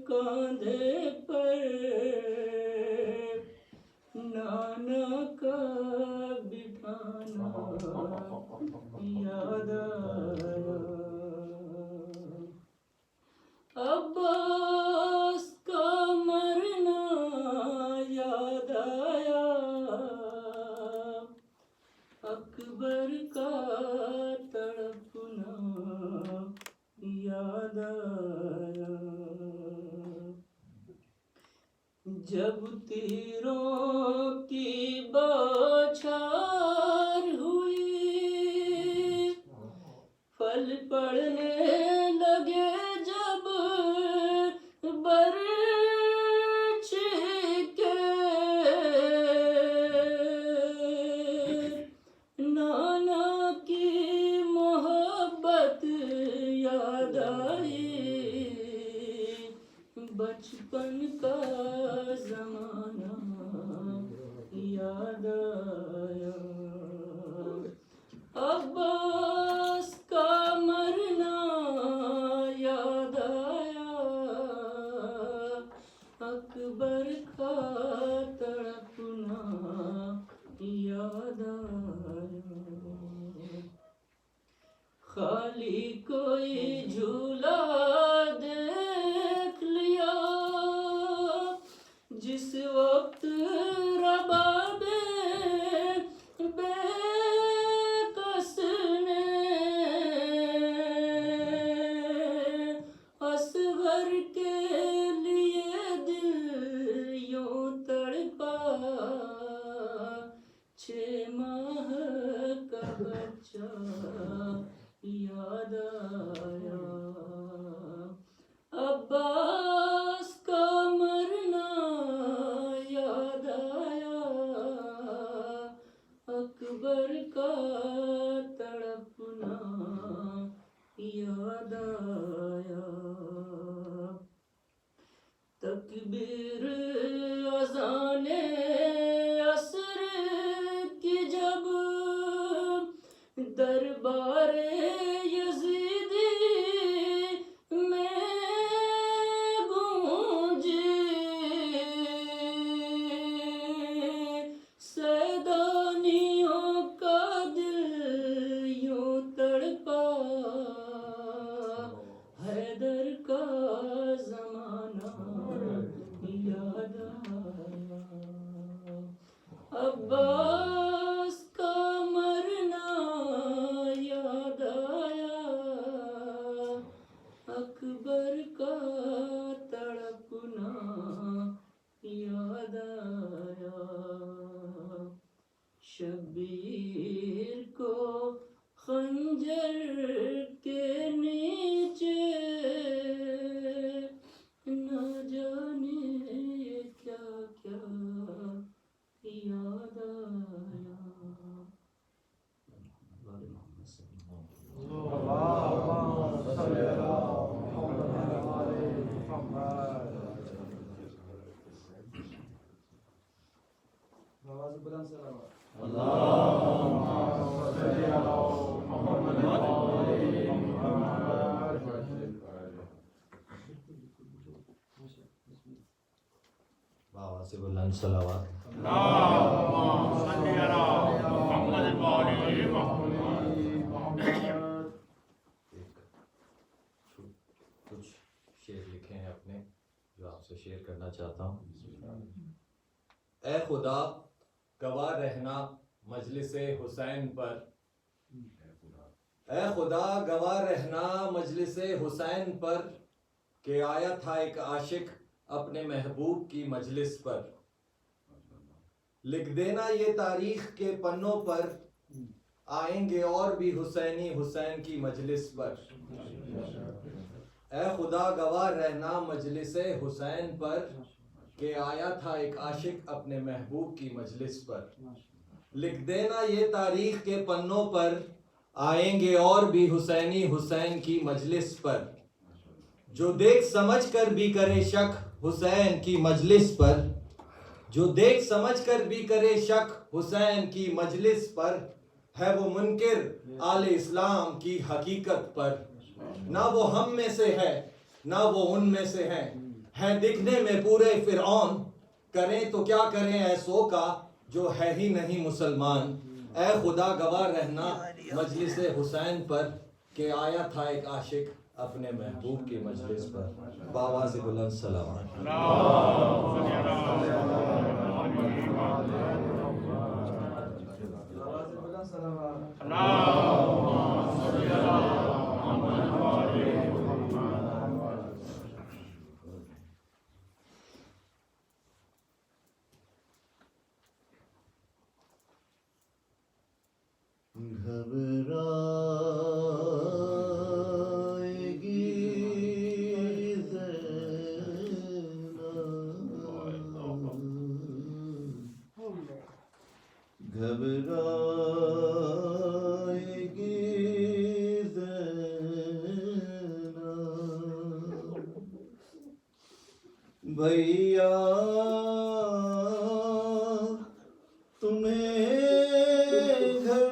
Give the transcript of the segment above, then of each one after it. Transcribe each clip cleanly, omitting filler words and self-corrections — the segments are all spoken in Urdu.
کاندھے پر نانا کا بٹھانا یاد آیا، عباس کا مرنا یاد آیا، اکبر کا تڑپنا یاد آیا، جب تیروں کی بوچھار ہوئی، پھل پڑنے لگے جب برچھ کے، نانا کی محبت یاد آئی، بچپن کا زمانہ یاد آیا، عباس کا مرنا یاد آیا، اکبر کا تڑپنا یاد آیا، خالی کوئی جھولا دیکھ لیا جس وقت رباب بے کس نے، اصغر کے لیے دل یوں تڑپا، 6 ماہ کا بچہ یاد آیا، عباس کا مرنا یاد آیا، اکبر کا تڑپنا یاد آیا، تکبیر اذان عصر کی جب دربار یزیدی میں گونجی، سیدانیوں کا دل یوں تڑپا، حیدر کا زمانہ یاد آیا، عباس کا مرنا یاد آیا، اکبر کا تڑپنا یاد آیا، شبیر کو خنجر کے نیچے نہ جانے کیا کیا یاد آیا، سے بلند صلوات۔ کچھ شعر لکھے ہیں اپنے جو آپ سے شیئر کرنا چاہتا ہوں۔ اے خدا گواہ رہنا مجلس حسین پر، اے خدا گواہ رہنا مجلس حسین پر، کہ آیا تھا ایک عاشق اپنے محبوب کی مجلس پر، لکھ دینا یہ تاریخ کے پنوں پر، آئیں گے اور بھی حسینی حسین کی مجلس پر، اے خدا گواہ رہنا مجلس حسین پر، کہ آیا تھا ایک عاشق اپنے محبوب کی مجلس پر، لکھ دینا یہ تاریخ کے پنوں پر، آئیں گے اور بھی حسینی حسین کی مجلس پر، جو دیکھ سمجھ کر بھی کرے شک حسین کی مجلس پر، جو دیکھ سمجھ کر بھی کرے شک حسین کی مجلس پر، ہے وہ منکر آل اسلام کی حقیقت پر، نہ وہ ہم میں سے ہے نہ وہ ان میں سے ہے، ہیں دکھنے میں پورے فرعون، کریں تو کیا کریں ایسو کا جو ہے ہی نہیں مسلمان. اے خدا گواہ رہنا مجلس حسین پر کہ آیا تھا ایک عاشق اپنے محبوب کی مجلس پر. بآواز بلند سلام. گھبرائے گی زینب، گھبرائے گی زینب، بھیا تمہیں گھر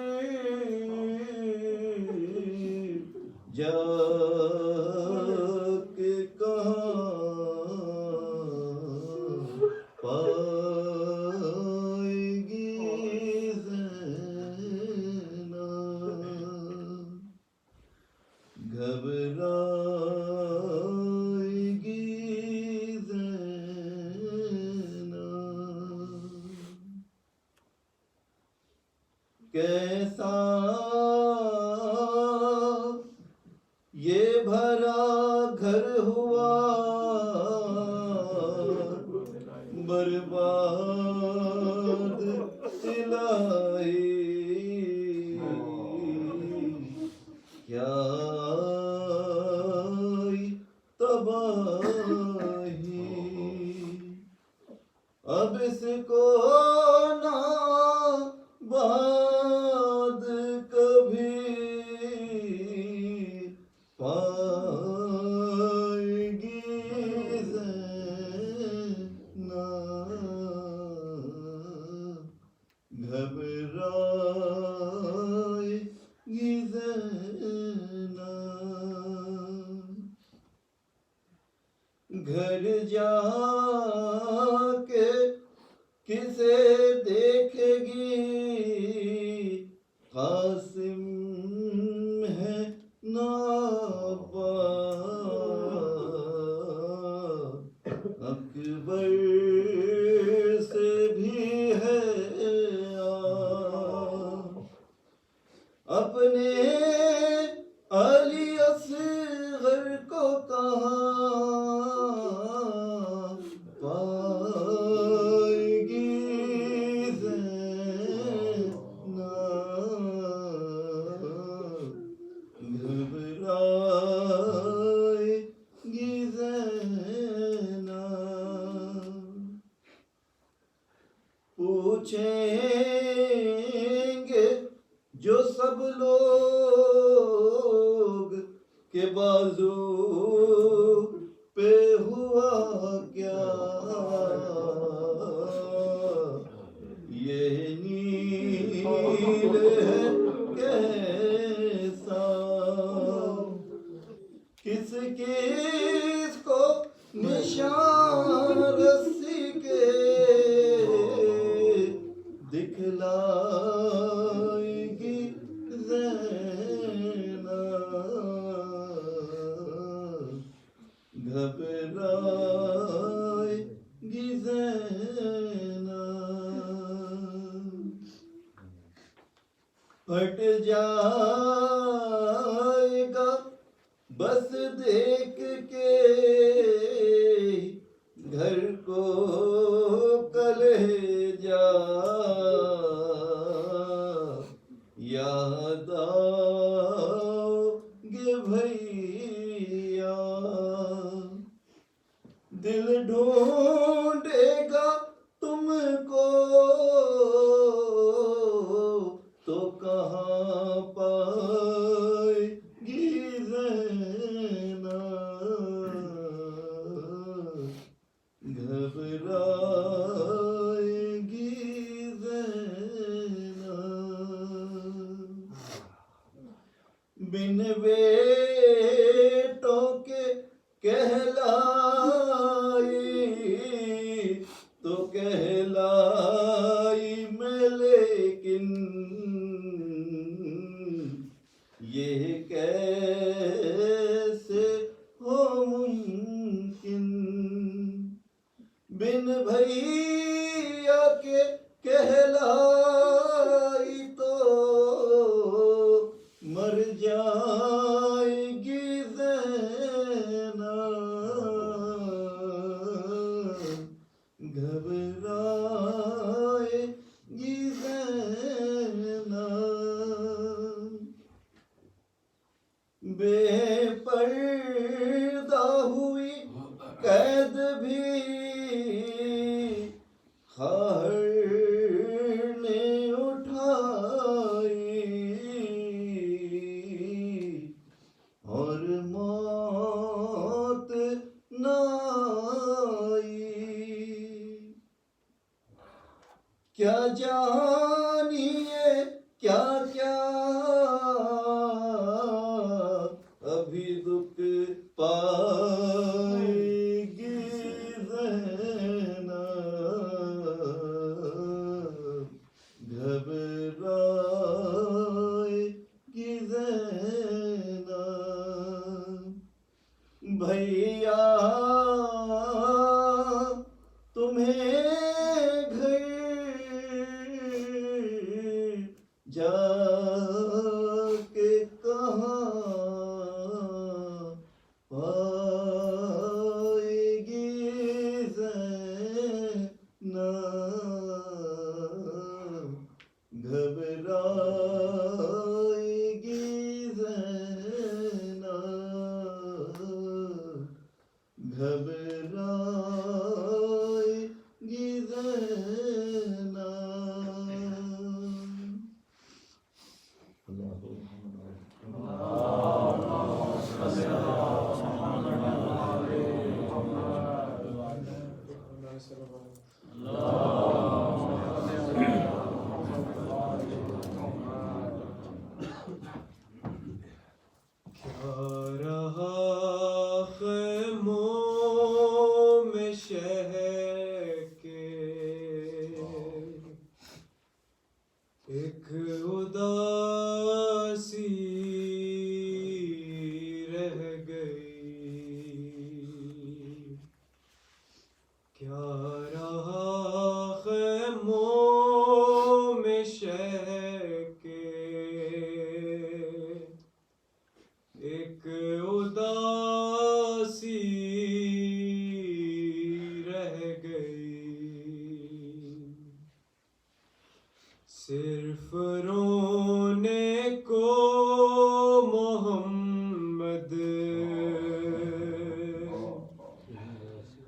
جا کے کہاں پائے گی زینب، گھبرائے گی زینب. کیسا یہ بھرا گھر ہوا برباد الہی، کیا تباہی. اب اس کو نہ بعد کبھی پائے گی زینب، گھبرائے گی زینب. گھر جا کے کسے دیکھے گی، قاسم ہے ناپا، اکبر سے بھی ہے آہ. اپنے علی اصغر کو کہاں پائے گی زینب، گھبرائے گی زینب. پوچھیں گے جو سب لوگ کہ بازو پہ ہوا کیا، یہ نیل ہے کیسا، کس کس کو نشان رسی کے دکھلائے گی زینب، گھبرائے گی زینب. پھٹ جائے گا بس دیکھ کے گھر کو کلیجا، یاد آؤگے بھیا، دل ڈھونڈے گا تم کو تو کہاں پائے گی زینب، گھبرائے گی زینب. بن بیٹوں کے کہلائے تو کہلائی میں، لیکن یہ کیسے ہو ممکن، بن بھیا کے کہلائی تو مر جائے گی زینب، گھبرائے گی زینب، بے پردہ ہوئی قید بھی خواہر نے اٹھائی، اور موت نہ آئی، کیا جانیے کیا کیا ابھی دکھ پائے گی زینب، گھبرائے گی زینب، بھیا تمہیں گھر جا کے کہاں پائے گی زینب، گھبرائے گی زینب، گھبرائے گی زینب۔ کیا رہا خیموں میں شہر کے، ایک اداسی رہ گئی، کیا رہا خیموں میں شہر کے، ایک اداسی رہ گئی، صرف رونے کو محمد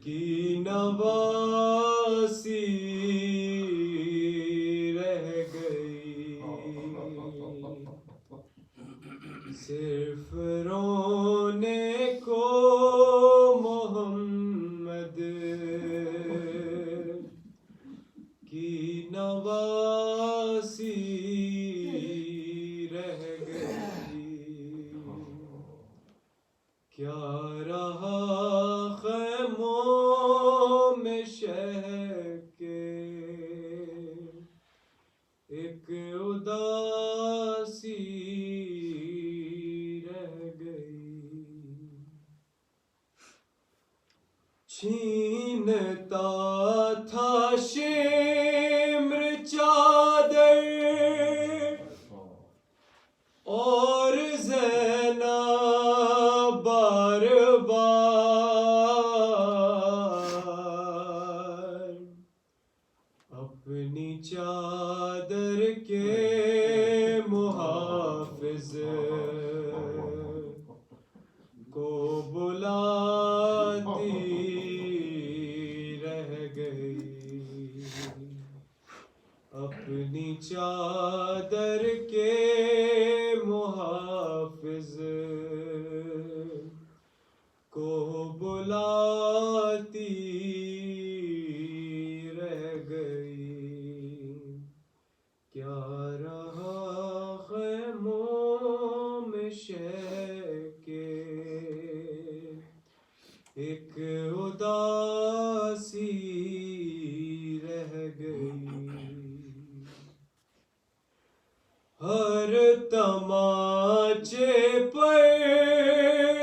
کی نواسی رہ گئی، صرف رونے کو محمد کی نواسی رہ گئی، کیا رہا خیموں میں شہر کے، ایک اداسی رہ گئی، چھینتا تھا شمر چادر اور زینب بار بار اپنی چادر کے محافظ کو بلاتی رہ گئی، اپنی چادر کے محافظ کو بلاتی رہ گئی، کیا رہا خیموں میں شہر کے، ایک اداسی ہر تماچے پر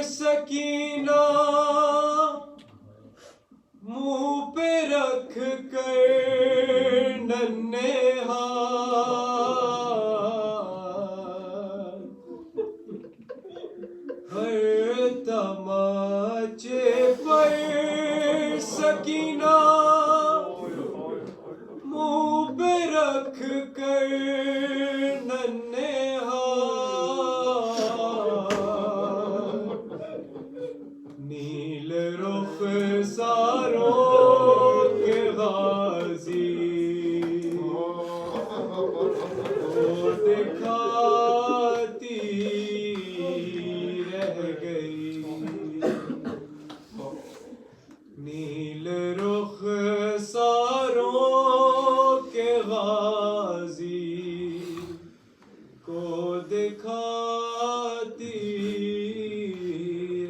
سکینہ منہ پہ رکھ کر ننھے ہاتھ، ہر تماچے پر سکینہ منہ پہ رکھ کر ننھے ہاتھ، نیل رخ ساروں کے غازی کو دکھاتی رہ گئی، نیل رخ ساروں کے غازی کو دکھاتی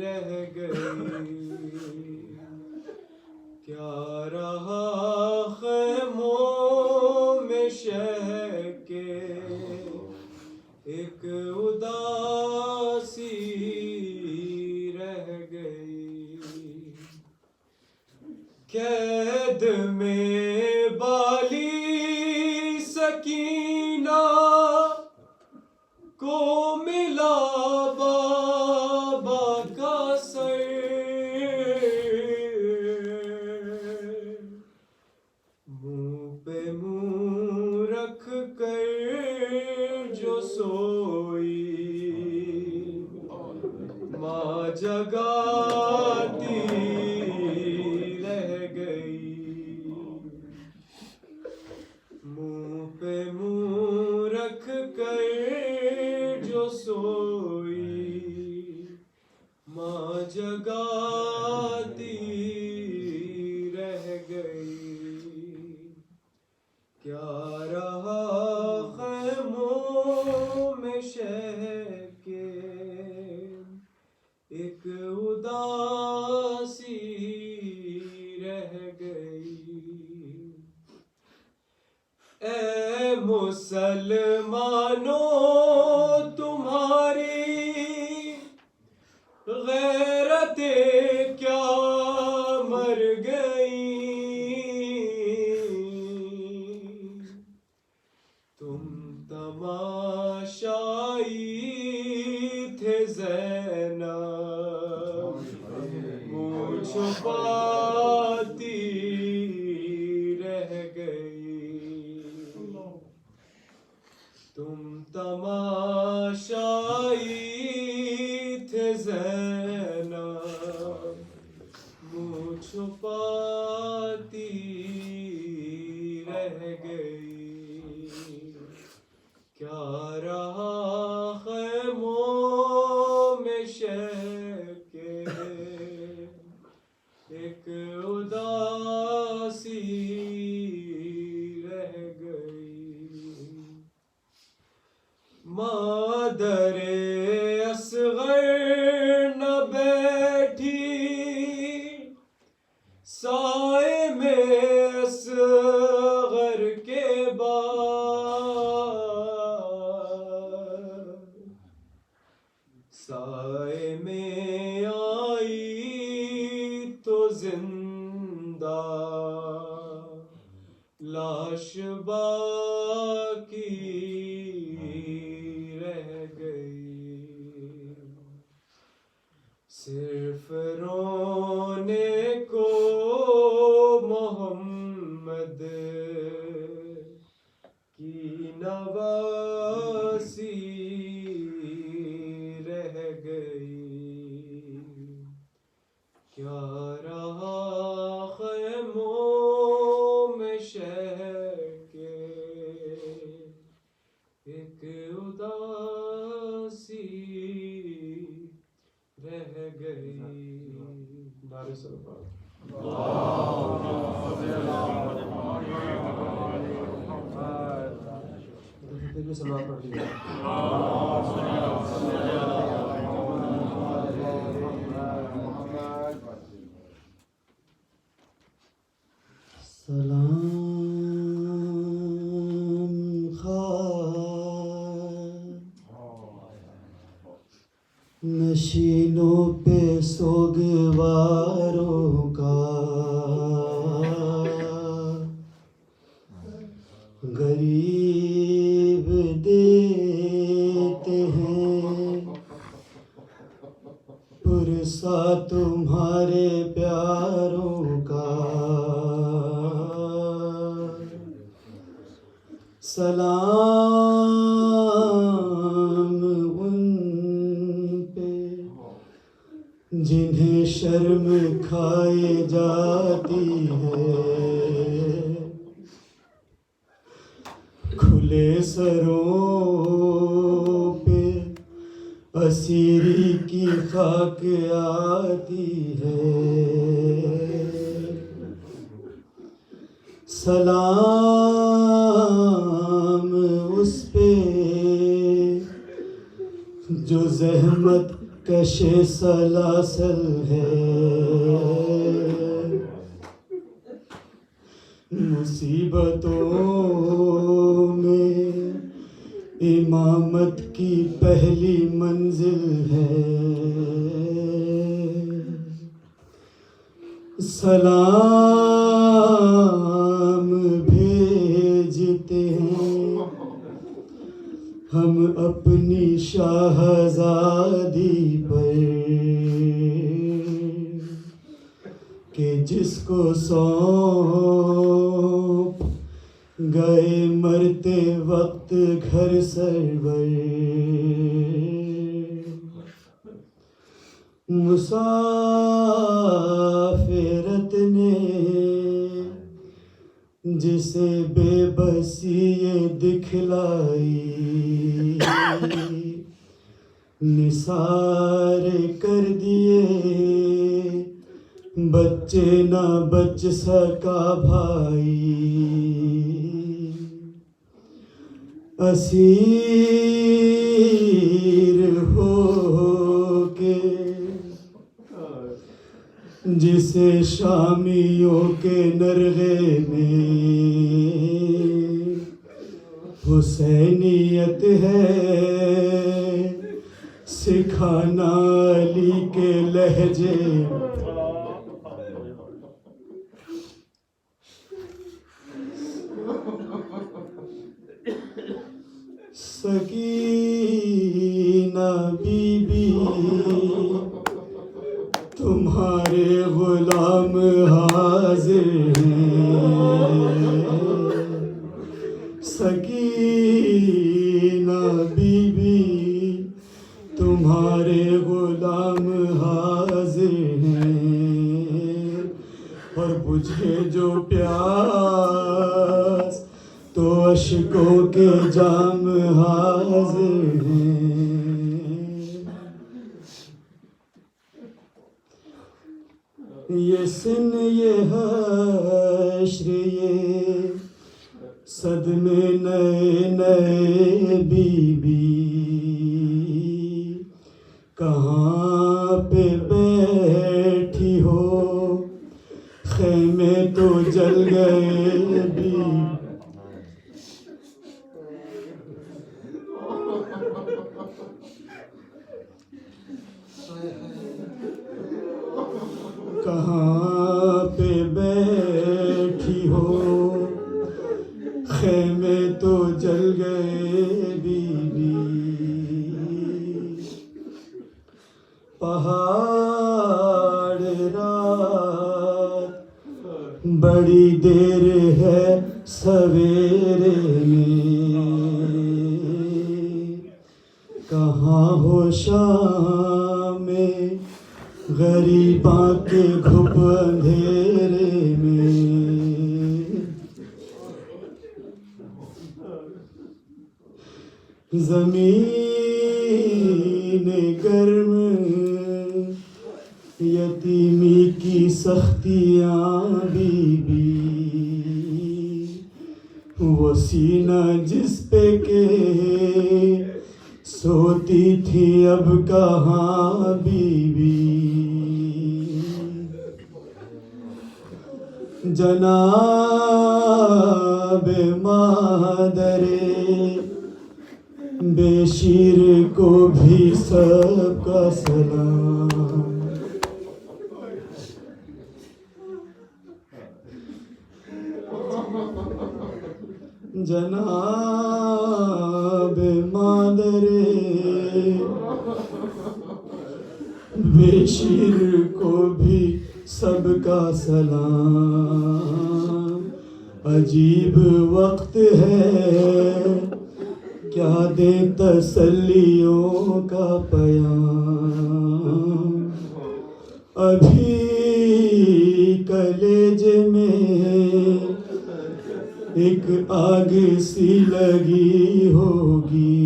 رہ گئی، کیا رہا خیموں میں شہ کے ایک اداسی رہ گئی، قید میں بالی سکینہ کو ملا بابا کا سر، منہ پہ منہ رکھ کر جو سوئی ماں جگاتی رہ گئی، منہ پہ منہ رکھ کر جو سوئی ماں جگاتی رہ گئی، کیا رہا خیموں میں شہ کے ایک اداسی رہ گئی، اے مسلمانوں تمہاری غیرتیں کیا مر گئیں، تم تماشائی تھے زینب منہ چھپاتی رہ گئی، تم تماشائی تھے زینب منہ چھپاتی رہ گئی، کیا رہا خیموں میں شہ کے ایک اداسی رہ گئی، مادر اصغر نہ بیٹھی سائے میں اصغر کے بعد، سائے میں آئی تو زندہ لاش باقی رہ گئی، صرف رونے کو محمد کی نواسی رہ گئی، کیا رہا خیموں میں شہ کے ایک اداسی رہ گئی، نعرہ سلوات سلوات پڑھ لیجیے۔ سلام خواہ یاروں کا سلام ان پہ جنہیں شرم کھائے جاتی ہے، کھلے سروں پہ اسیری کی خاک آتی ہے، سلام اس پہ جو زحمت کش سلاسل ہے، مصیبتوں میں امامت کی پہلی منزل ہے، سلام بھیجتے ہیں ہم اپنی شاہزادی پر کہ جس کو سونپ گئے مرتے وقت گھر سرور، مسافرت نے جسے بے بسی یہ دکھلائی، نثار کر دیے بچے نہ بچ سکا بھائی، اسیر ہو کے جسے شامیوں کے نرغے میں حسینیت ہے سکھانا علی کے لہجے، سکینہ بی بی تمہارے غلام حاضر ہیں، سکینہ بی بی تمہارے غلام حاضر ہیں، اور بجھے جو پیاس تو اشکوں کے جام حاضر ہیں، یہ سن یہ حشر یہ صدمے نئے نئے بی بی کہاں پہ بیٹھی ہو خیمے تو جل گئے بی، کہاں پہ بیٹھی ہو خیمے تو جل گئے بی بی، پہاڑ رات بڑی دیر ہے سویرے میں، کہاں ہو شام میں غریباں کے گھپ اندھیرے میں، زمین گرم یتیمی کی سختیاں بی بی، وہ سینہ جس پہ کہ سوتی تھی اب کہاں بی بی، جناب مادر بے شیر کو بھی سب کا سلام، جناب مادر بے شیر کو بھی سب کا سلام، عجیب وقت ہے کیا دے تسلیوں کا پیام، ابھی کلیجے میں ایک آگ سی لگی ہوگی،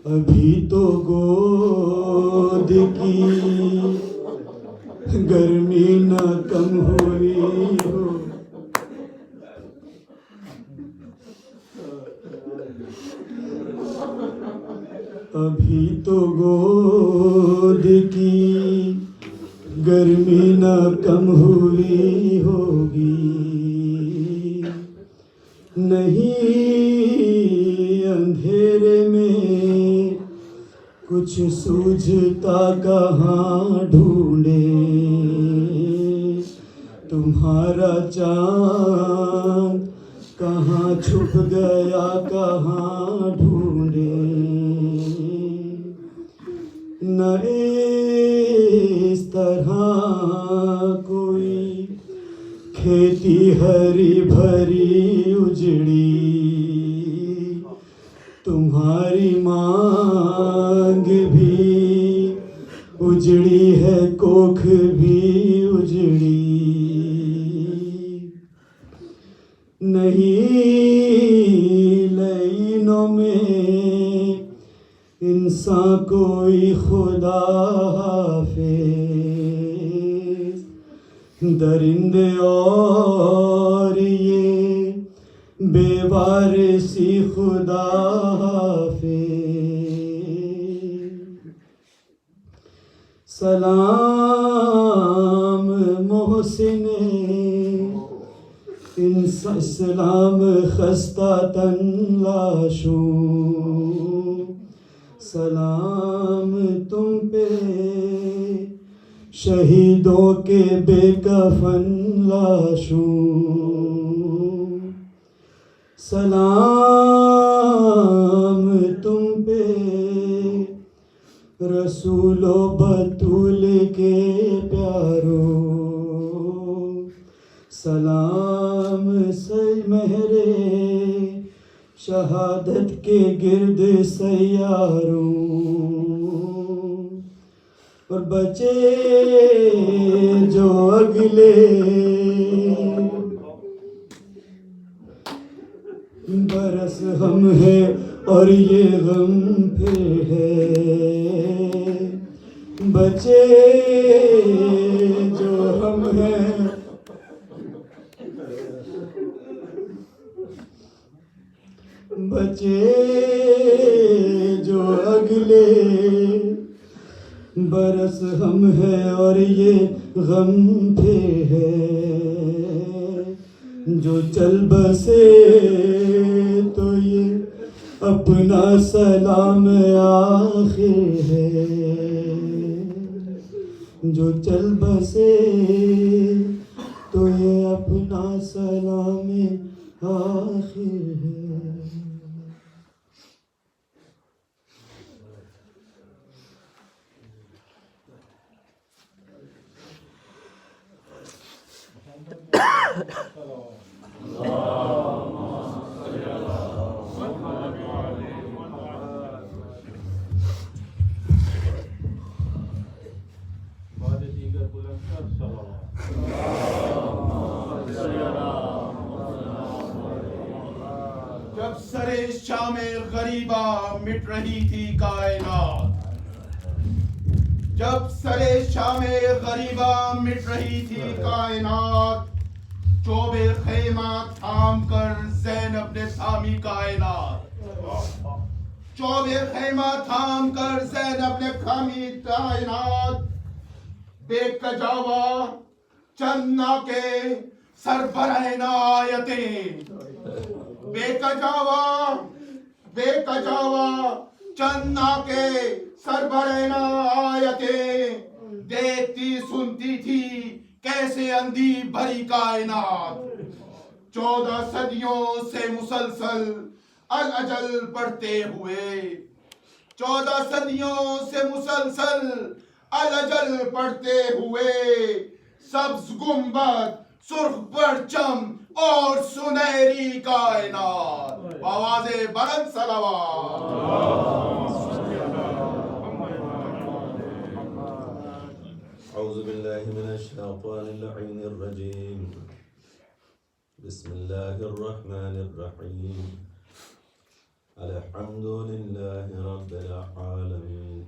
ابھی تو گود کی گرمی نہ کم ہوئی ہو، ابھی تو گود کی گرمی نہ کم ہوئی ہوگی، نہیں اندھیرے میں کچھ سوجھتا کہاں ڈھونڈے، تمہارا چاند کہاں چھپ گیا کہاں ڈھونڈے، نہ اس طرح کوئی کھیتی ہری بھری اجڑی، تمہاری مانگ بھی اجڑی ہے کوکھ بھی اجڑی، نہیں لینوں میں انسان کوئی خدا حافظ، درندے اور یہ بے وارثی خدا حافظ، سلام محسن اسلام خستہ تن لاشوں، سلام تم پہ شہیدوں کے بے کفن لاشوں، سلام تم پہ رسول و بطول کے پیاروں، سلام مہر شہادت کے گرد سیاروں، اور بچے جو اگلے برس ہم ہیں اور یہ غم پھر ہے، بچے جو ہم ہیں بچے جو اگلے برس ہم ہے اور یہ غم پہ ہے، جو چل بسے تو یہ اپنا سلام آخر ہے، جو چل بسے تو یہ اپنا سلام آخر ہے۔ جب سر شام غریبہ مٹ رہی تھی کائنات، جب سر شام غریبہ مٹ رہی تھی کائنات، چوب خیمہ تھام کر زینب نے تھامی کائنات، چوب خیمہ تھام کر زینب نے تھامی کائنات، بے کجاوا چندنا کے سربراہ آیتیں، بے کجاوا چندنا کے سربراہ آیتیں، دیکھتی سنتی تھی کیسے اندھی بھری کائنات، 14 صدیوں سے مسلسل الاجل پڑھتے ہوئے، 14 صدیوں سے مسلسل الجل پڑھتے ہوئے سبز گنبد سرخ پرچم اور سنہری کائنات آواز بلند صلوات اعوذ باللہ من الشیطان اللعین الرجیم بسم اللہ الرحمن الرحیم الحمد للہ رب العالمین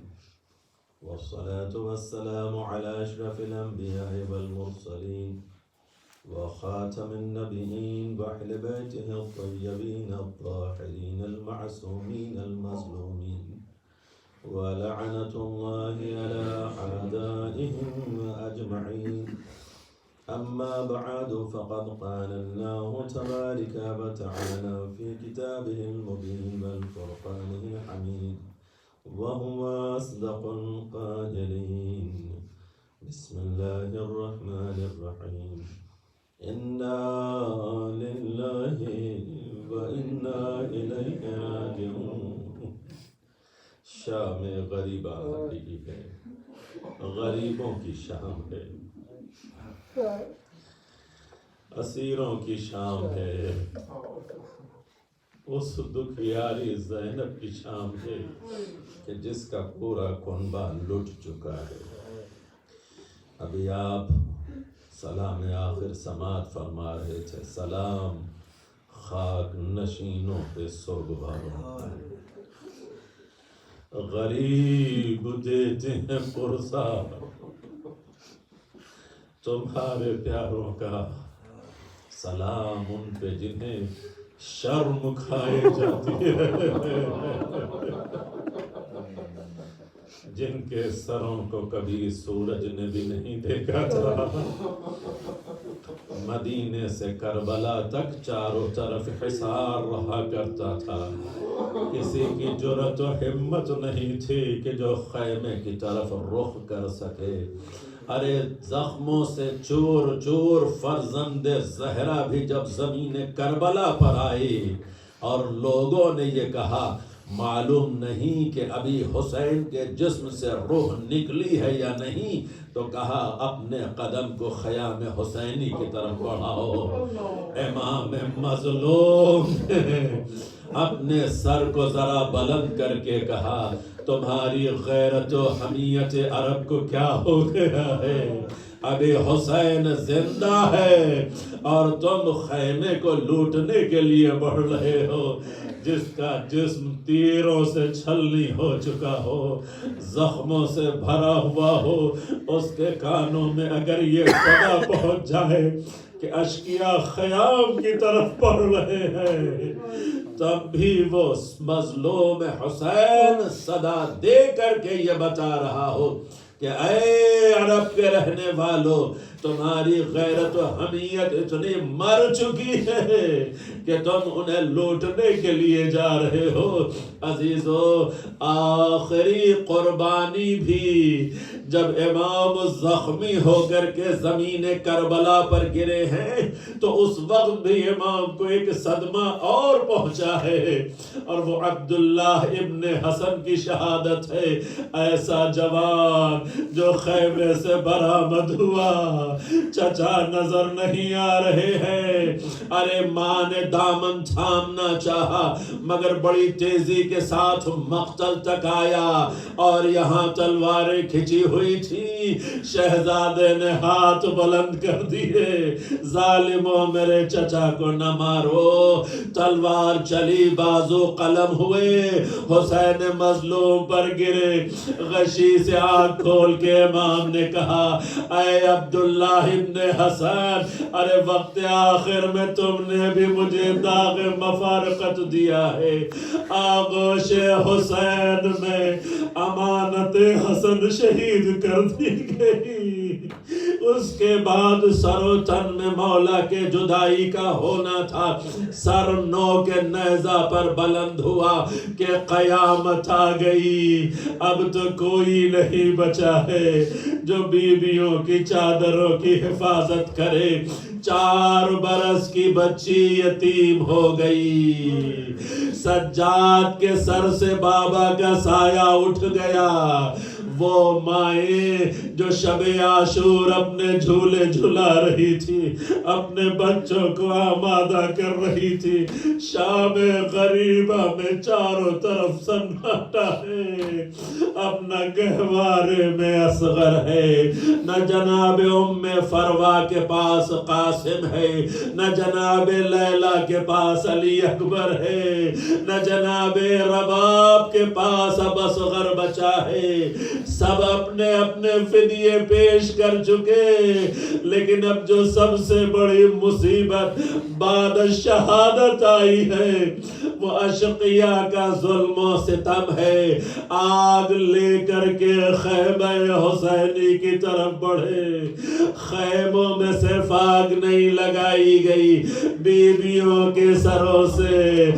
والصلاة والسلام على اشرف الانبیاء والمرسلین وخاتم النبیین واہل بیتہ الطیبین الطاہرین المعصومین المظلومین ولعنة الله على أعدائهم أجمعين أما بعد فقد قال الله تبارك وتعالى في كتابه المبين والفرقان الحميد وهو أصدق القائلين بسم الله الرحمن الرحيم إنا لله وإنا إليه راجعون شام غریبہ رہی ہے، غریبوں کی شام ہے، اسیروں کی شام ہے، اس دکھیاری زینب کی شام ہے کہ جس کا پورا کنبہ لٹ چکا ہے۔ ابھی آپ سلام آخر سماعت فرما رہے تھے، سلام خاک نشینوں پہ سوگواروں پر، غریب دیتے ہیں پرسا تمہارے پیاروں کا سلام ان پہ جنہیں شرم کھائے جاتی ہے، جن کے سروں کو کبھی سورج نے بھی نہیں دیکھا تھا۔ مدینے سے کربلا تک چاروں طرف حصار رہا کرتا تھا، کسی کی جرأت و ہمت نہیں تھی کہ جو خیمے کی طرف رخ کر سکے۔ ارے زخموں سے چور چور فرزند زہرا بھی جب زمین کربلا پر آئی اور لوگوں نے یہ کہا معلوم نہیں کہ ابھی حسین کے جسم سے روح نکلی ہے یا نہیں، تو کہا اپنے قدم کو خیام حسینی کی طرف بڑھاؤ۔ امام مظلوم اپنے سر کو ذرا بلند کر کے کہا تمہاری غیرت و حمیت عرب کو کیا ہو گیا ہے؟ ابھی حسین زندہ ہے اور تم خیمے کو لوٹنے کے لیے بڑھ رہے ہو، جس کا جسم تیروں سے چھلنی ہو چکا ہو، زخموں سے بھرا ہوا ہو، اس کے کانوں میں اگر یہ صدا پہنچ جائے کہ اشکیا خیام کی طرف بڑھ رہے ہیں، تب بھی وہ مظلوم حسین صدا دے کر کے یہ بتا رہا ہو کہ اے عرب کے رہنے والوں، تمہاری غیرت و حمیت اتنی مر چکی ہے کہ تم انہیں لوٹنے کے لیے جا رہے ہو۔ عزیزو، آخری قربانی بھی جب امام زخمی ہو کر کے زمین کربلا پر گرے ہیں تو اس وقت بھی امام کو ایک صدمہ اور پہنچا ہے، اور وہ عبداللہ ابن حسن کی شہادت ہے، ایسا جوان جو خیمے سے برآمد ہوا، چچا نظر نہیں آ رہے ہیں۔ ارے ماں نے دامن تھامنا چاہا مگر بڑی تیزی کے ساتھ مقتل تک آیا، اور یہاں تلواریں کھچی ہوئی تھی، شہزادے نے ہاتھ بلند کر دیے، ظالموں میرے چچا کو نہ مارو۔ تلوار چلی، بازو قلم ہوئے، حسین مظلوم پر گرے۔ غشی سے آنکھ کھول کے امام نے کہا اے عبداللہ ابن حسن، ارے وقت آخر میں تم نے بھی مجھے داغ مفارقت دیا ہے۔ آغوش حسین میں امانت حسن شہید کر دی گئی، اس کے بعد سر و تن میں مولا کے جدائی کا ہونا تھا۔ سر نو کے نیزہ پر بلند ہوا کہ قیامت آ گئی، اب تو کوئی نہیں بچا ہے جو بیویوں کی چادروں کی حفاظت کرے۔ 4 برس کی بچی یتیم ہو گئی، سجاد کے سر سے بابا کا سایہ اٹھ گیا، وہ مائیں جو شب عاشور اپنے جھولے جھلا رہی تھی، اپنے بچوں کو آمادہ کر رہی تھی، شام غریبہ میں چاروں طرف سناٹا ہے، اپنا گہوارے میں اصغر ہے، نہ جناب ام فروا کے پاس قاسم ہے، نہ جناب لیلا کے پاس علی اکبر ہے، نہ جناب رباب کے پاس اب اصغر بچا ہے، سب اپنے اپنے فدیے پیش کر چکے، لیکن اب جو سب سے بڑی مصیبت بعد شہادت آئی ہے وہ اشقیاء کا ظلم و ستم ہے۔ آگ لے کر کے خیمہ حسینی کی طرف بڑھے، خیموں میں صرف آگ نہیں لگائی گئی، بیویوں کے سروں سے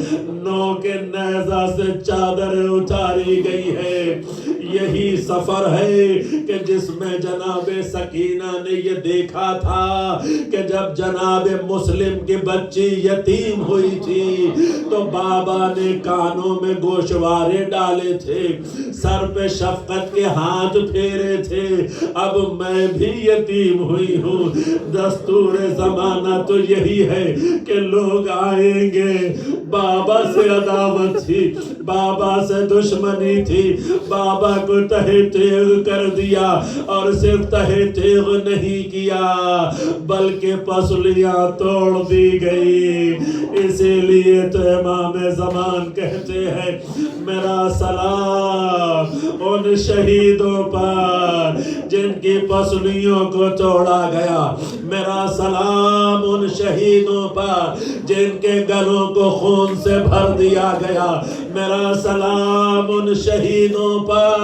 نو کے نیزہ سے چادر اتاری گئی ہے۔ یہی سفر ہے کہ جس میں جناب سکینہ نے یہ دیکھا تھا کہ جب جناب مسلم کی بچی یتیم ہوئی تھی تو بابا نے کانوں میں گوشوارے ڈالے تھے، سر پہ شفقت کے ہاتھ پھیرے تھے، اب میں بھی یتیم ہوئی ہوں، دستور زمانہ تو یہی ہے کہ لوگ آئیں گے، بابا سے عداوت تھی، بابا سے دشمنی تھی، بابا کو تہے تیغ کر دیا، اور صرف تہے تیغ نہیں کیا بلکہ پسلیاں توڑ دی گئی۔ اسی لیے تو امام زمان کہتے ہیں میرا سلام ان شہیدوں پر جن کی پسلیوں کو توڑا گیا، میرا سلام ان شہیدوں پر جن کے گلوں کو خون سے بھر دیا گیا، میرا سلام ان شہیدوں پر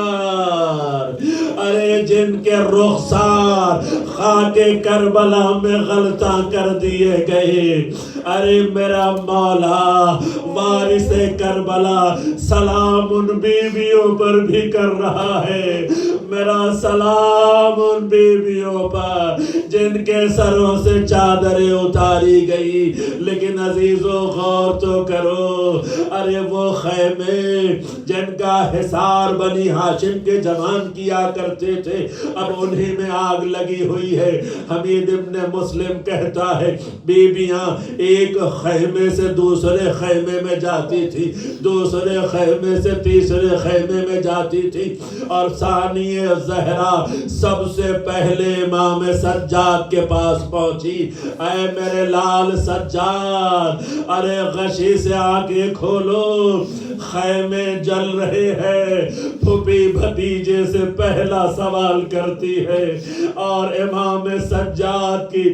ارے جن کے رخسار خاک کربلا میں غلطاں کر دیے گئے۔ ارے میرا مولا وارث کربلا سلام ان بیویوں پر بھی کر رہا ہے، میرا سلام ان بیویوں پر جن کے سروں سے چادریں اتاری گئی۔ لیکن عزیزو غور تو کرو، ارے وہ خیمے جن کا حصار بنی ہاشم کے جوان کیا کرتے تھے اب انہی میں آگ لگی ہوئی ہے۔ حمید ابن مسلم کہتا ہے بیویاں ایک خیمے سے دوسرے خیمے میں جاتی تھی، دوسرے خیمے سے تیسرے خیمے میں جاتی تھی، اور ثانی زہرا سب سے پہلے امام سجاد کے پاس پہنچی۔ اے میرے لال سجاد، ارے غشی سے آنکھیں کھولو، خیمے جل رہے ہیں۔ پھوپھی بھتیجے سے پہلا سوال کرتی ہے، اور امام سجاد کی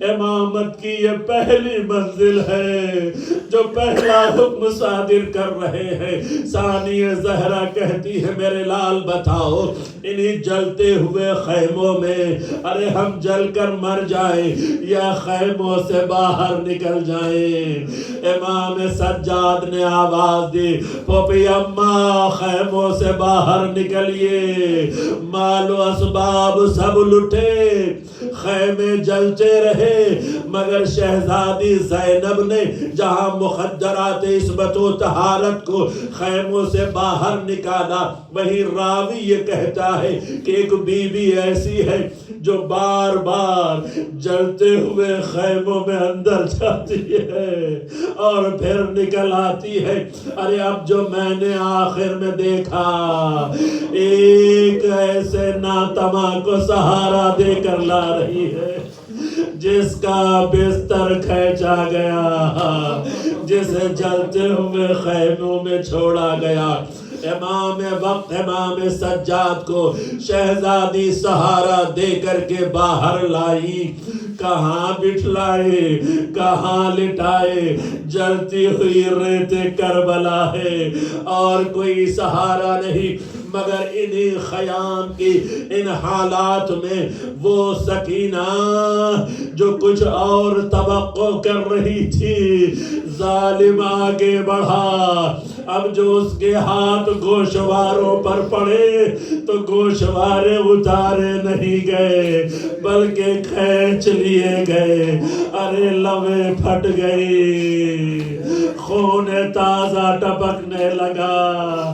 امامت کی یہ پہلی منزل ہے جو پہلا حکم صادر کر رہے ہیں۔ ثانیہ زہرا کہتی ہے میرے لال بتاؤ انہی جلتے ہوئے خیموں میں ارے ہم جل کر مر جائیں یا خیموں سے باہر نکل جائیں؟ امام سجاد نے آواز دی پھوپھی اماں خیموں سے باہر نکلیے، مال و اسباب سب لٹے، خیمے جلتے رہے، مگر شہزادی زینب نے جہاں مخدرات عصمت و طہارت کو خیموں سے باہر نکالا، وہی راوی یہ کہتا ہے کہ ایک بیوی ایسی ہے جو بار بار جلتے ہوئے خیموں میں اندر جاتی ہے اور پھر نکل آتی ہے۔ ارے اب جو میں نے آخر میں دیکھا ایک ایسے ناتما کو سہارا دے کر لا رہی ہے جس کا بستر کھینچا گیا، جسے جلتے ہوئے خیموں میں چھوڑا گیا۔ امام وقت امام سجاد کو شہزادی سہارا دے کر کے باہر لائی، کہاں بٹھلائے کہاں لٹائے، جلتی ہوئی ریت کربلا ہے اور کوئی سہارا نہیں، مگر انہی خیام کی ان حالات میں وہ سکینہ جو کچھ اور توقع کر رہی تھی، ظالم آگے بڑھا، اب جو اس کے ہاتھ گوشواروں پر پڑے تو گوشوارے اتارے نہیں گئے بلکہ کھینچ لیے گئے۔ ارے لویں پھٹ گئی، خون تازہ ٹپکنے لگا،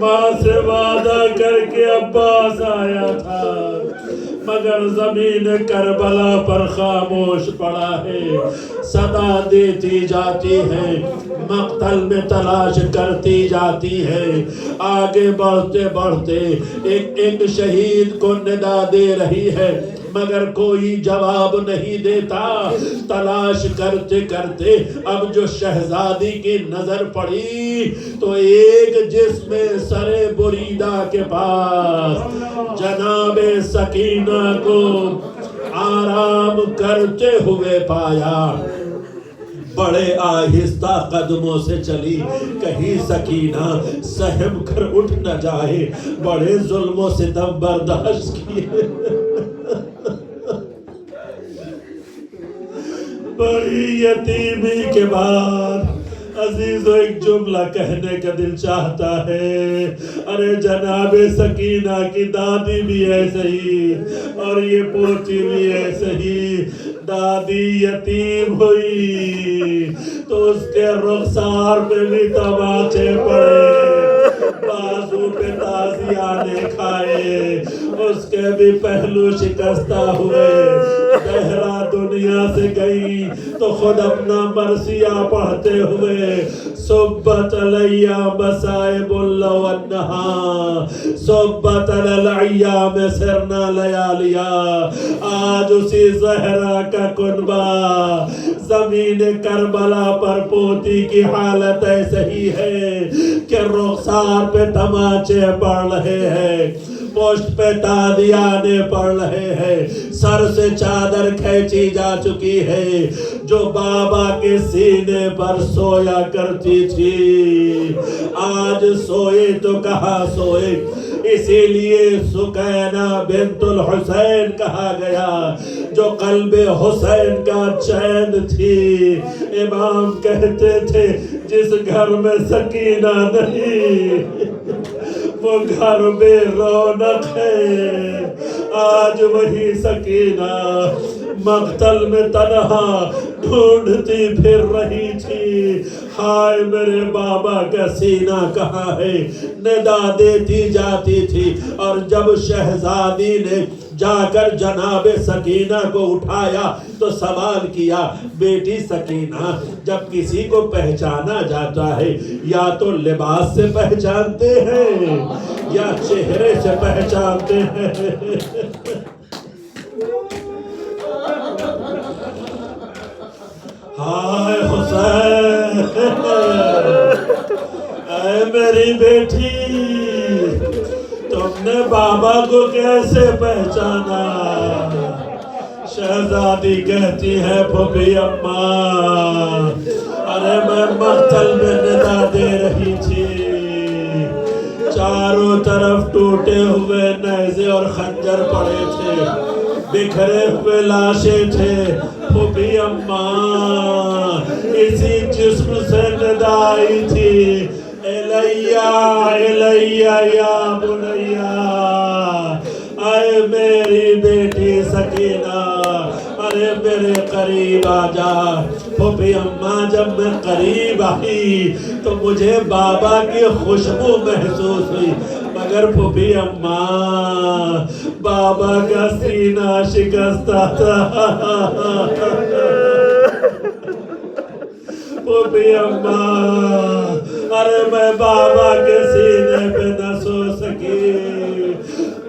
ماں سے وعدہ کر کے عباس آیا تھا، مگر زمین کربلا پر خاموش پڑا ہے، صدا دیتی جاتی ہے، مقتل میں تلاش کرتی جاتی ہے، آگے بڑھتے بڑھتے ایک شہید کو ندا دے رہی ہے مگر کوئی جواب نہیں دیتا۔ تلاش کرتے کرتے اب جو شہزادی کی نظر پڑی تو ایک جسم سر بریدہ کے پاس جناب سکینہ کو آرام کرتے ہوئے پایا۔ بڑے آہستہ قدموں سے چلی، کہیں سکینہ سہم کر اٹھ نہ جائے، بڑے ظلم و ستم برداشت کیے، بڑی یتیمی کے بعد عزیزو ایک جملہ کہنے کا دل چاہتا ہے، ارے جناب سکینہ کی دادی بھی ایسے ہی اور یہ پوتی بھی ایسے ہی، دادی یتیم ہوئی تو اس کے رخسار پہ بھی تماچے پڑے، بازو پہ تازیانے کھائے، اس کے بھی پہلو شکستہ ہوئے، بہرا دنیا سے گئی تو خود اپنا مرثیہ پڑھتے ہوئے صبت علیہ مصائب اللہ والنہا صبت الایام سرنا لیالیا۔ آج اسی زہرا کا کنبہ زمین کربلا پر پوتی کی حالت ایسے ہی ہے کہ رخسار پہ تماچے پڑ رہے ہیں، پشت پہ تادیانے پڑ رہے ہیں، سر سے چادر کھینچی جا چکی ہے، جو بابا کے سینے پر سویا کرتی تھی آج سوئے تو کہاں سوئے۔ اسی لیے سکینہ بنت الحسین کہا گیا، جو قلب حسین کا چین تھی۔ امام کہتے تھے جس گھر میں سکینہ نہیں وہ گھر بے رونق ہے۔ آج وہی سکینہ مقتل میں تنہا ڈھونڈتی پھر رہی تھی، ہائے میرے بابا کا سینہ کہاں ہے، ندا دیتی جاتی تھی۔ اور جب شہزادی نے جا کر جناب سکینہ کو اٹھایا تو سوال کیا، بیٹی سکینہ، جب کسی کو پہچانا جاتا ہے یا تو لباس سے پہچانتے ہیں یا چہرے سے پہچانتے ہیں؟ ہائے حسین، اے میری بیٹی، تم نے بابا کو کیسے پہچانا؟ شہزادی کہتی ہے پھوپھی اماں، ارے میں مقتل میں ندا دے رہی تھی، چاروں طرف ٹوٹے ہوئے نیزے اور خنجر پڑے تھے، بکھرے ہوئے لاشیں تھے، پھوپھی اماں اسی جسم سے ندا آئی تھی، الیہ الیہ یا بنیا، اے میری بیٹی سکینہ، ارے میرے قریب آ جا۔ پھوپھی اماں جب میں قریب آئی تو مجھے بابا کی خوشبو محسوس ہوئی، مگر پھوپھی اماں بابا کا سینہ شکستہ تھا۔ پھوپھی اماں، ارے میں بابا کے سینے پہ نہ سو سکی،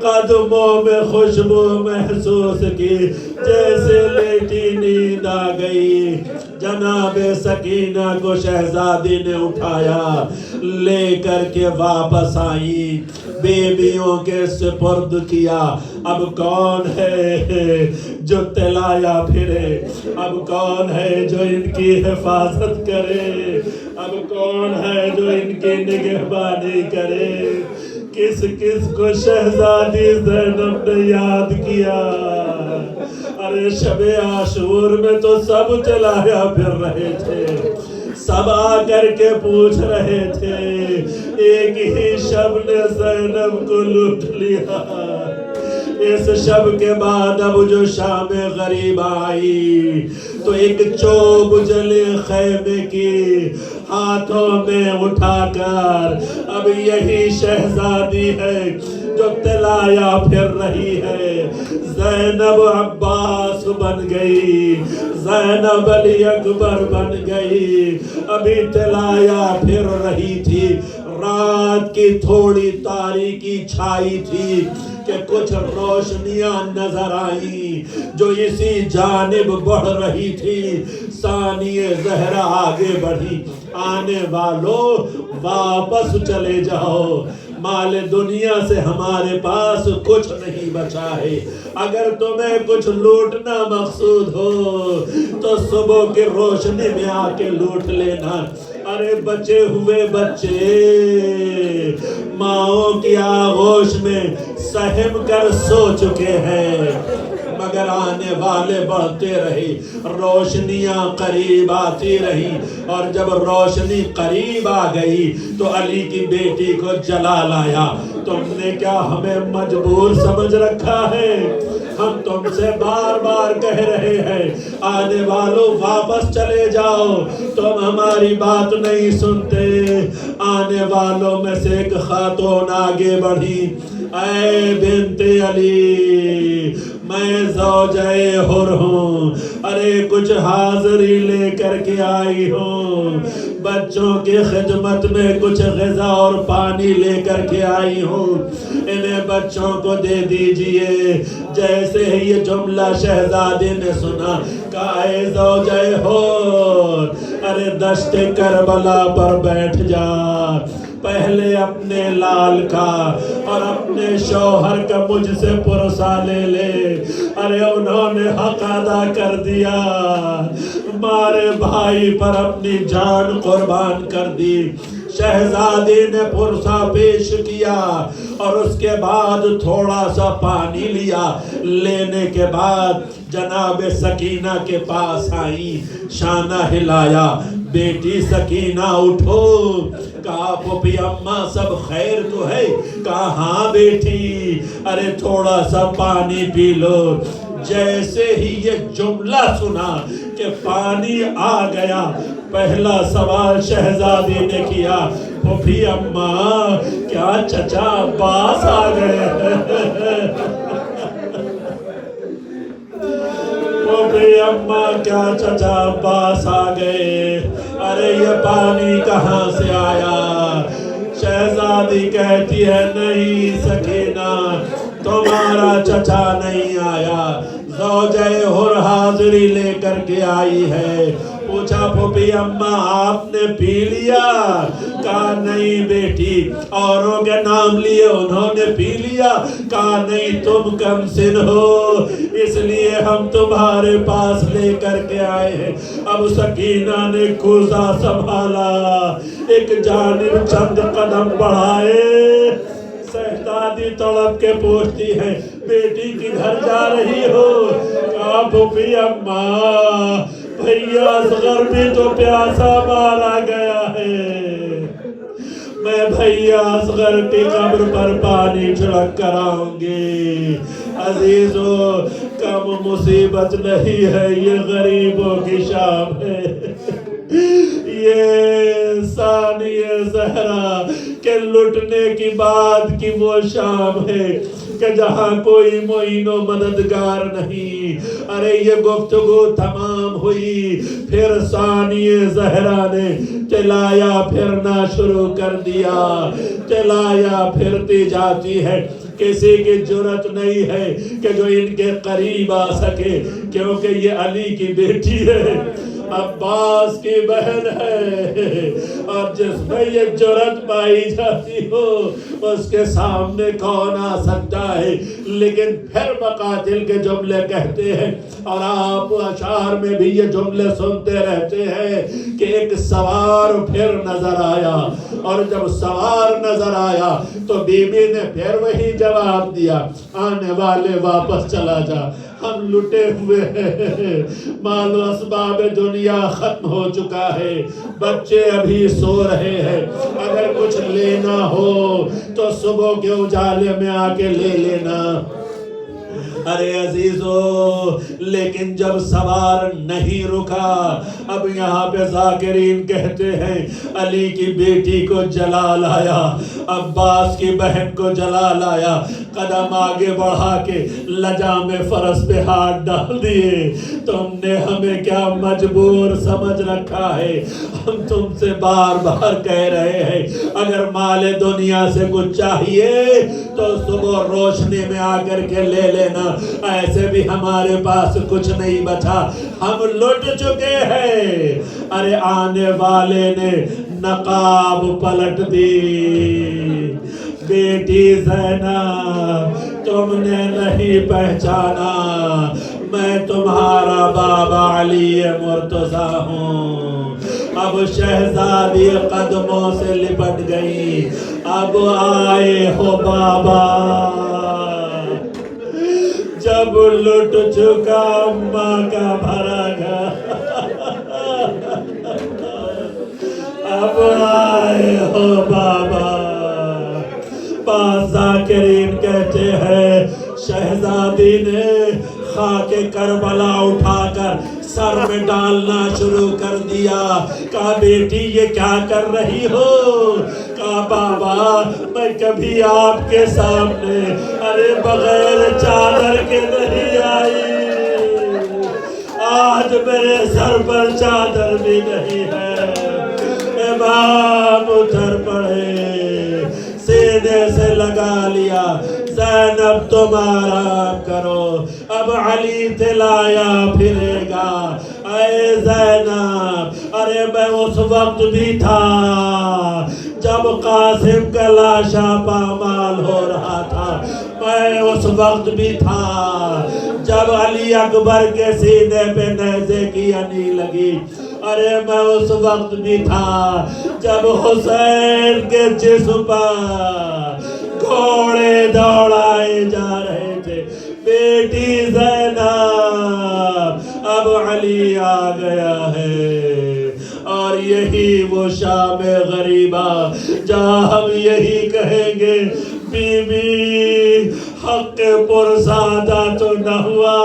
قدموں میں خوشبو محسوس کی، جیسے لیٹی نیند آ گئی۔ جناب سکینہ کو شہزادی نے اٹھایا، لے کر کے واپس آئی، بیبیوں کے سپرد کیا۔ اب کون ہے جو تلایا پھرے؟ اب کون ہے جو ان کی حفاظت کرے؟ اب کون ہے جو ان کی نگہبانی کرے؟ کس کس کو شہزادی زینب نے یاد کیا؟ ارے شب عاشور میں تو سب تلایا پھر رہے تھے، سب آ کر کے پوچھ رہے تھے، ایک ہی شب نے زینب کو لوٹ لیا۔ اس شب کے بعد اب جو شام غریب آئی تو ایک چوب جلے خیمے کی ہاتھوں میں اٹھا کر اب یہی شہزادی ہے جو تلایا پھر رہی ہے. زینب عباس بن گئی, زینب علی اکبر بن گئی, ابھی تلایا پھر رہی تھی. رات کی تھوڑی تاریکی چھائی تھی کہ کچھ روشنیاں نظر آئیں جو اسی جانب بڑھ رہی تھی. ثانیہ زہرا آگے بڑھی, آنے والوں واپس چلے جاؤ, مال دنیا سے ہمارے پاس کچھ نہیں بچا ہے. اگر تمہیں کچھ لوٹنا مقصود ہو تو صبح کی روشنی میں آ کے لوٹ لینا. ارے بچے ہوئے بچے ماؤں کی آغوش میں سہم کر سو چکے ہیں, مگر آنے والے بڑھتے رہے, روشنیاں قریب آتی رہی, اور جب روشنی قریب آ گئی تو علی کی بیٹی کو جلا لایا. تم نے کیا ہمیں مجبور سمجھ رکھا ہے؟ ہم تم سے بار بار کہہ رہے ہیں آنے والوں واپس چلے جاؤ, تم ہماری بات نہیں سنتے. آنے والوں میں سے ایک خاتون آگے بڑھی, اے بنت علی میں زوجہ حر ہوں, ارے کچھ حاضری لے کر کے آئی ہوں, بچوں کی خدمت میں کچھ غذا اور پانی لے کر کے آئی ہوں, انہیں بچوں کو دے دیجئے. جیسے ہی یہ جملہ شہزادی نے سنا کہا اے زوجہ حر, ارے دشت کربلا پر بیٹھ جا, پہلے اپنے لال کا اور اپنے شوہر کا مجھ سے پرسہ لے لے. ارے انہوں نے حق ادا کر دیا, مارے بھائی پر اپنی جان قربان کر دی. شہزادی نے پرسہ پیش کیا اور اس کے بعد تھوڑا سا پانی لیا. لینے کے بعد جناب سکینہ کے پاس آئی, شانہ ہلایا, بیٹی سکینہ اٹھو. کہا پھوپھی اماں سب خیر تو ہے؟ کہا ہاں بیٹی, ارے تھوڑا سا پانی پی لو. جیسے ہی یہ جملہ سنا کہ پانی آ گیا, پہلا سوال شہزادی نے کیا, پھوپھی اماں کیا چچا عباس آ گئے؟ پھوپھی اماں کیا چچا عباس آ گئے؟ ارے یہ پانی کہاں سے آیا؟ شہزادی کہتی ہے نہیں سکینہ, تمہارا چچا نہیں آیا, زوجہ حر حاضری لے کر کے آئی ہے. پوچھا پھوپھی اماں آپ نے پی لیا؟ کہا نہیں بیٹی. اوروں کے نام لیے انہوں نے پی لیا؟ کہا نہیں تم کم سن ہو اس لیے ہم تمہارے پاس لے کر کے آئے ہیں. اب سکینہ نے کوزہ سنبھالا, ایک جانب چند قدم بڑھائے. شہزادی تڑپ کے پوچھتی ہے بیٹی کی گھر جا رہی ہو؟ کہا پھوپھی اماں بھیا اصغر بھی تو پیاسا مارا گیا ہے, میں بھیا اصغر کی قبر پر پانی چھڑک کر آؤں گی. عزیزو کم مصیبت نہیں ہے, یہ غریبوں کی شام ہے. یہ ثانیہ زہرا کے لٹنے کی بعد کی وہ شام ہے کہ جہاں کوئی معین و مددگار نہیں. ارے یہ گفتگو تمام ہوئی, پھر ثانیہ زہرا نے چلایا پھرنا شروع کر دیا. چلایا پھرتی جاتی ہے, کسی کی جرت نہیں ہے کہ جو ان کے قریب آ سکے, کیونکہ یہ علی کی بیٹی ہے, عباس کی بہن ہے, اور جس میں یہ جرت پائی جاتی ہو اس کے سامنے کون آ سکتا ہے. لیکن پھر مقاتل کے جملے کہتے ہیں, اور آپ اشعار میں بھی یہ جملے سنتے رہتے ہیں کہ ایک سوار پھر نظر آیا, اور جب سوار نظر آیا تو بی بی نے پھر وہی جواب دیا, آنے والے واپس چلا جا, ہم لٹے ہوئے ہیں, مال و اسباب دنیا ختم ہو چکا ہے, بچے ابھی سو رہے ہیں, اگر کچھ لینا ہو تو صبح کے اجالے میں آ کے لے لینا. ارے عزیزو لیکن جب سوار نہیں رکا، اب یہاں پہ ذاکرین کہتے ہیں علی کی بیٹی کو جلال آیا، عباس کی بہن کو جلال آیا، قدم آگے بڑھا کے لجام فرس پہ ہاتھ ڈال دیے۔ تم نے ہمیں کیا مجبور سمجھ رکھا ہے؟ ہم تم سے بار بار کہہ رہے ہیں اگر مال دنیا سے کچھ چاہیے تو صبح روشنی میں آ کر کے لے لینا، ایسے بھی ہمارے پاس کچھ نہیں بچا، ہم لٹ چکے ہیں۔ ارے آنے والے نے نقاب پلٹ دی، بیٹی زینب تم نے نہیں پہچانا، میں تمہارا بابا علی مرتضیٰ ہوں۔ اب شہزادی قدموں سے لپٹ گئی، اب آئے ہو بابا۔ جب لٹ چکا ماں کا بھرا گھر، اب آئے ہو بابا۔ ذاکرین کہتے ہیں شہزادی نے خاک کربلا اٹھا کر سر میں ڈالنا شروع کر دیا۔ کہا بیٹی یہ کیا کر رہی ہو؟ کہا بابا میں کبھی آپ کے سامنے ارے بغیر چادر کے نہیں آئی، آج میرے سر پر چادر بھی نہیں ہے۔ امام اتر پڑے، سینے سے لگا لیا، زینب تم آرام کرو، اب علی تلایا پھرے گا۔ اے زینب ارے میں اس وقت بھی تھا جب قاسم کا لاشا پامال ہو رہا تھا، میں اس وقت بھی تھا جب علی اکبر کے سینے پہ نیزے کی انی لگی، ارے میں اس وقت بھی تھا جب حسین کے جسم پر گھوڑے دوڑائے جا رہے تھے۔ بیٹی زینب اب علی آ گیا ہے، اور یہی وہ شام غریبہ جہاں ہم یہی کہیں گے بی بی حق پرزادہ تو نہ ہوا،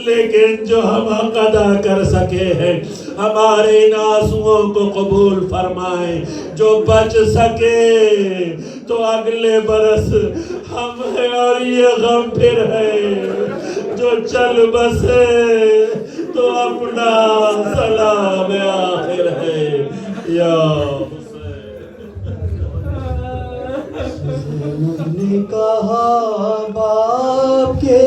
لیکن جو ہم حق ادا کر سکے ہیں ہمارے ان آنسوؤں کو قبول فرمائیں، جو بچ سکے تو اگلے برس ہم ہیں اور یہ غم پھر ہے، جو چل بسے تو اپنا سلام آخر ہے یا زینب نے کہا باپ کے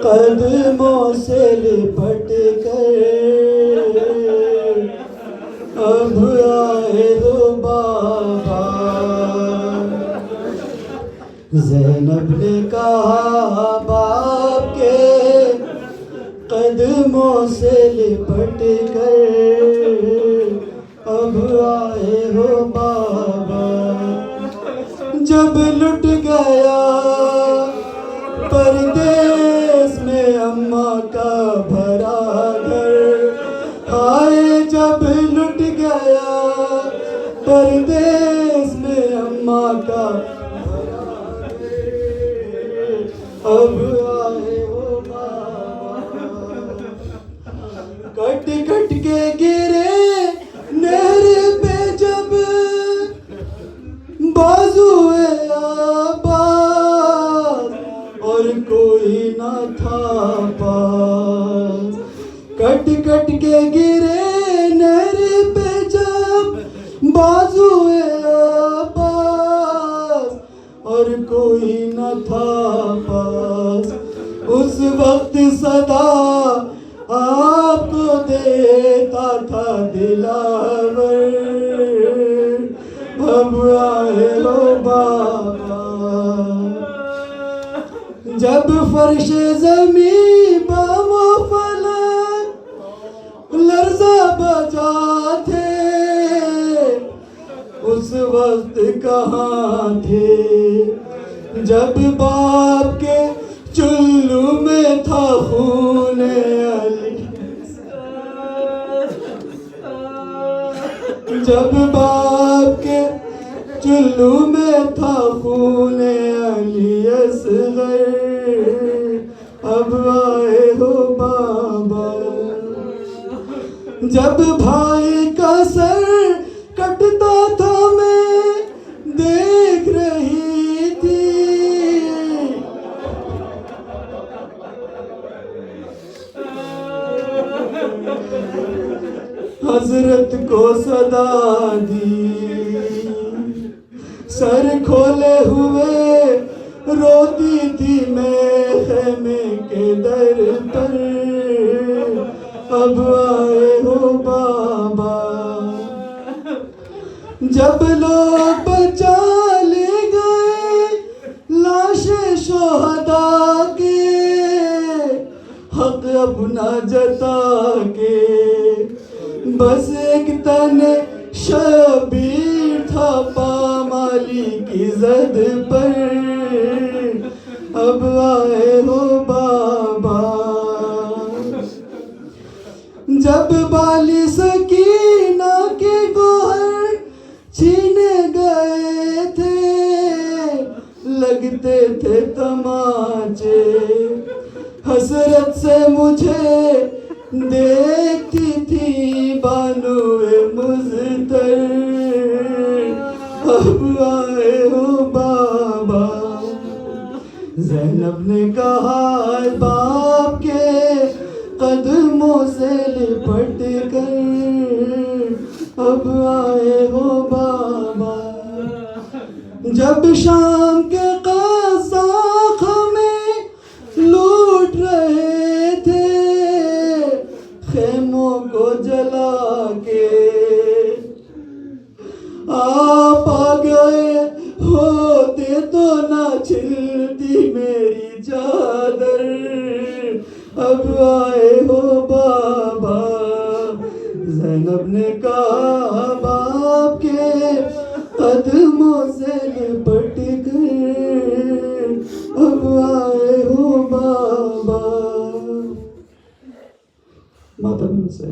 قدموں سے لپٹ کر، اب آئے ہو بابا۔ زینب نے کہا باپ کے قدموں سے لپٹ کر، اب آئے ہو بابا۔ جب لٹ گیا پردیس میں اماں کا بھرا گھر، آئے جب لٹ گیا پردیس میں اماں کا بھرا گھر، اب آئے ہو بابا۔ کٹ کٹ کے گرے نہر پہ جب بازوئے عباس، اور کوئی نہ تھا پاس۔ کٹ کٹ کے گرے نہر پہ جب بازوئے عباس، اور کوئی نہ تھا پاس۔ اس وقت صدا آپ کو دیتا تھا دلاور، اب آئے ہو بابا۔ جب فرش زمین بام و فلک لرزہ بجا تھے، اس وقت کہاں تھے؟ جب باپ کے چلو میں تھا خون علی، جب باپ کے چلو میں تھا خون علی اصغر اب آئے ہو بابا. جب بھائی کا سر کٹتا تھا میں دیکھ رہی تھی, حضرت کو صدا دی, سر کھولے ہوئے روتی تھی میں خیمے کے در پر, اب آئے ہو بابا. جب لوگ بچا لے گئے لاش شہداء کے, حق اپنا جتا کے بس ایک تن شبیر تھا پامالی کی زد پر, اب آئے ہو بابا. جب بالی سکینہ کے گوہر چھینے گئے تھے لگتے تھے تماچے, حسرت سے مجھے دیکھتی تھی بانو مزتر, اب آئے ہو بابا. زینب نے کہا باپ کے قدموں سے لپٹ کر اب آئے ہو بابا. جب شام کے قزاق ہمیں لوٹ رہے تھے خیموں کو جلا کے, آپ آ گئے ہوتے تو نہ چھلتی میری چادر, اب آئے ہو بابا. زینب نے کہا باپ کے قدموں سے لپٹ کر اب آئے ہو بابا. ماتم سے